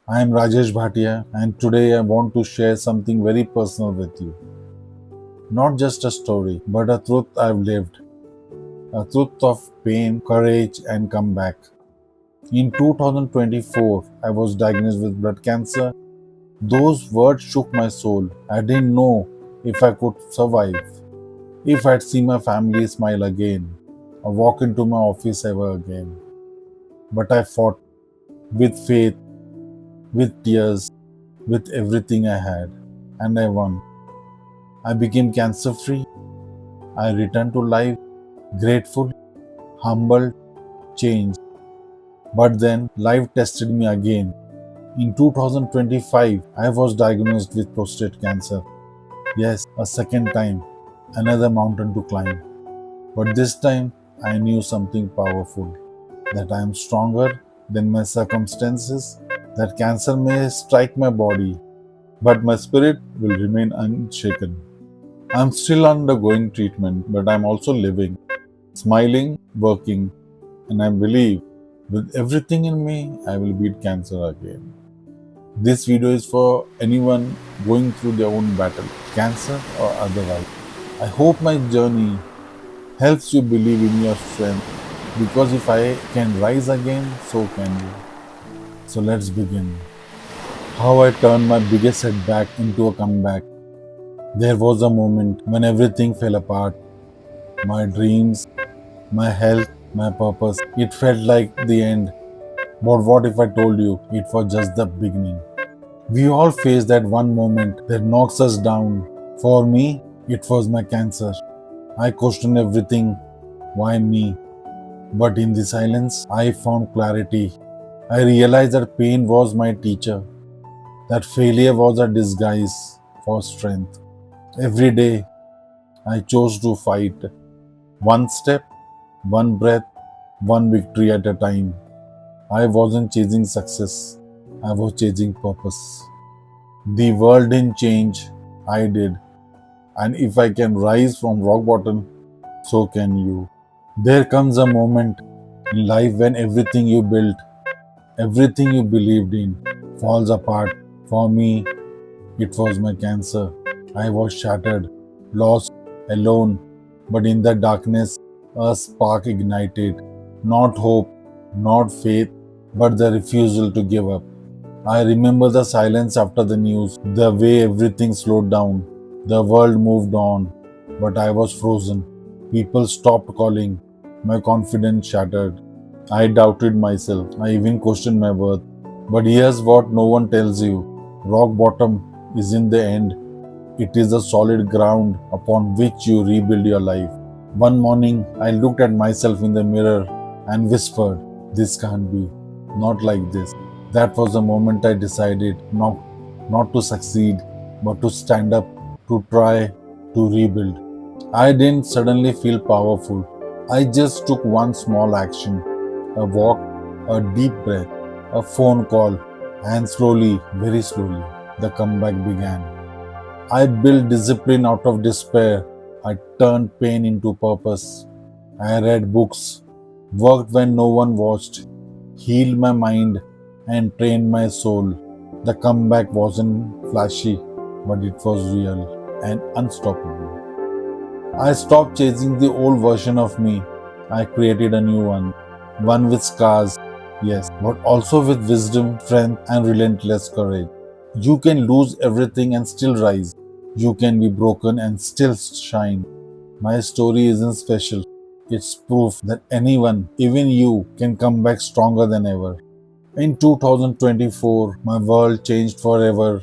I am Rajesh Bhatia, and today I want to share something very personal with you. Not just a story, but a truth I've lived. A truth of pain, courage, and comeback. In 2024, I was diagnosed with blood cancer. Those words shook my soul. I didn't know if I could survive, if I'd see my family smile again, or walk into my office ever again. But I fought with faith, with tears, with everything I had, and I won. I became cancer free. I returned to life, grateful, humbled, changed. But then life tested me again. In 2025, I was diagnosed with prostate cancer. Yes, a second time, another mountain to climb. But this time, I knew something powerful, that I am stronger than my circumstances, that cancer may strike my body, but my spirit will remain unshaken. I'm still undergoing treatment, but I'm also living, smiling, working, and I believe with everything in me, I will beat cancer again. This video is for anyone going through their own battle, cancer or otherwise. I hope my journey helps you believe in your strength because if I can rise again, so can you. So let's begin. How I turned my biggest setback into a comeback. There was a moment when everything fell apart. My dreams, my health, my purpose. It felt like the end. But what if I told you it was just the beginning? We all face that one moment that knocks us down. For me, it was my cancer. I questioned everything. Why me? But in the silence, I found clarity. I realized that pain was my teacher, that failure was a disguise for strength. Every day, I chose to fight. One step, one breath, one victory at a time. I wasn't chasing success, I was chasing purpose. The world didn't change, I did. And if I can rise from rock bottom, so can you. There comes a moment in life when everything you built, everything you believed in, falls apart. For me, it was my cancer. I was shattered, lost, alone, but in the darkness, a spark ignited. Not hope, not faith, but the refusal to give up. I remember the silence after the news, the way everything slowed down. The world moved on, but I was frozen. People stopped calling. My confidence shattered. I doubted myself. I even questioned my worth. But here's what no one tells you: rock bottom is in the end. It is the solid ground upon which you rebuild your life. One morning, I looked at myself in the mirror and whispered, "This can't be. Not like this." That was the moment I decided not to succeed, but to stand up, to try, to rebuild. I didn't suddenly feel powerful. I just took one small action: a walk, a deep breath, a phone call, and slowly, very slowly, the comeback began. I built discipline out of despair. I turned pain into purpose. I read books, worked when no one watched, healed my mind, and trained my soul. The comeback wasn't flashy, but it was real and unstoppable. I stopped chasing the old version of me. I created a new one with scars, yes, but also with wisdom, strength, and relentless courage. You can lose everything and still rise. You can be broken and still shine. My story isn't special. It's proof that anyone, even you, can come back stronger than ever. In 2024, my world changed forever.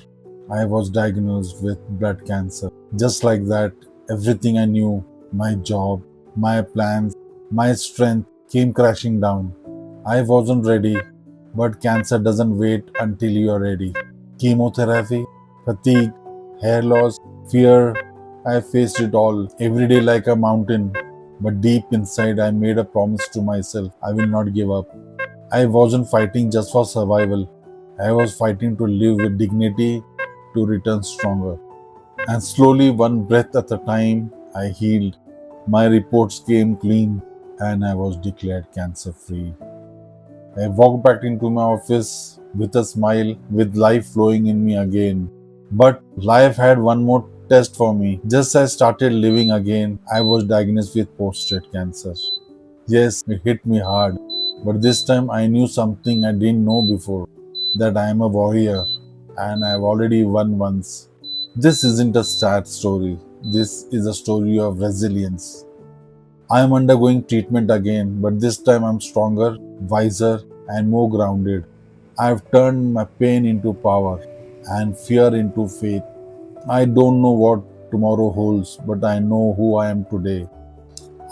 I was diagnosed with blood cancer. Just like that, everything I knew, my job, my plans, my strength came crashing down. I wasn't ready, but cancer doesn't wait until you are ready. Chemotherapy, fatigue, hair loss, fear, I faced it all every day like a mountain. But deep inside, I made a promise to myself: I will not give up. I wasn't fighting just for survival. I was fighting to live with dignity, to return stronger. And slowly, one breath at a time, I healed. My reports came clean, and I was declared cancer free. I walked back into my office, with a smile, with life flowing in me again. But life had one more test for me. Just as I started living again, I was diagnosed with prostate cancer. Yes, it hit me hard. But this time I knew something I didn't know before, that I am a warrior and I've already won once. This isn't a sad story. This is a story of resilience. I am undergoing treatment again, but this time I'm stronger, wiser, and more grounded. I have turned my pain into power and fear into faith. I don't know what tomorrow holds, but I know who I am today.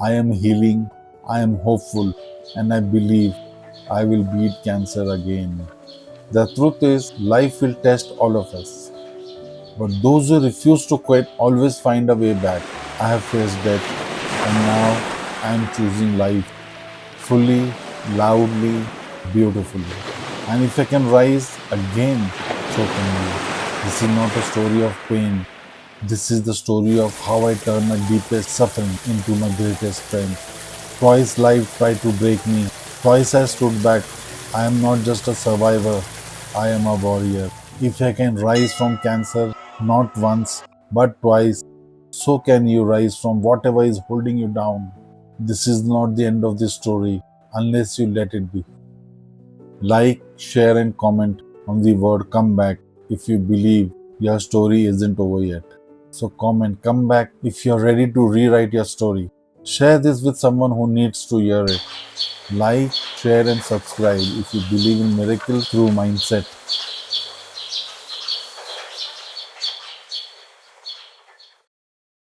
I am healing, I am hopeful, and I believe I will beat cancer again. The truth is, life will test all of us, but those who refuse to quit always find a way back. I have faced death, and now I am choosing life fully, loudly, beautifully. And if I can rise again, so can you. This is not a story of pain. This is the story of how I turn my deepest suffering into my greatest strength. Twice life tried to break me. Twice I stood back. I am not just a survivor. I am a warrior. If I can rise from cancer, not once, but twice, so can you rise from whatever is holding you down. This is not the end of the story unless you let it be. Like, share, and comment on the word come back if you believe your story isn't over yet. So, comment come back if you're ready to rewrite your story. Share this with someone who needs to hear it. Like, share, and subscribe if you believe in miracles through mindset.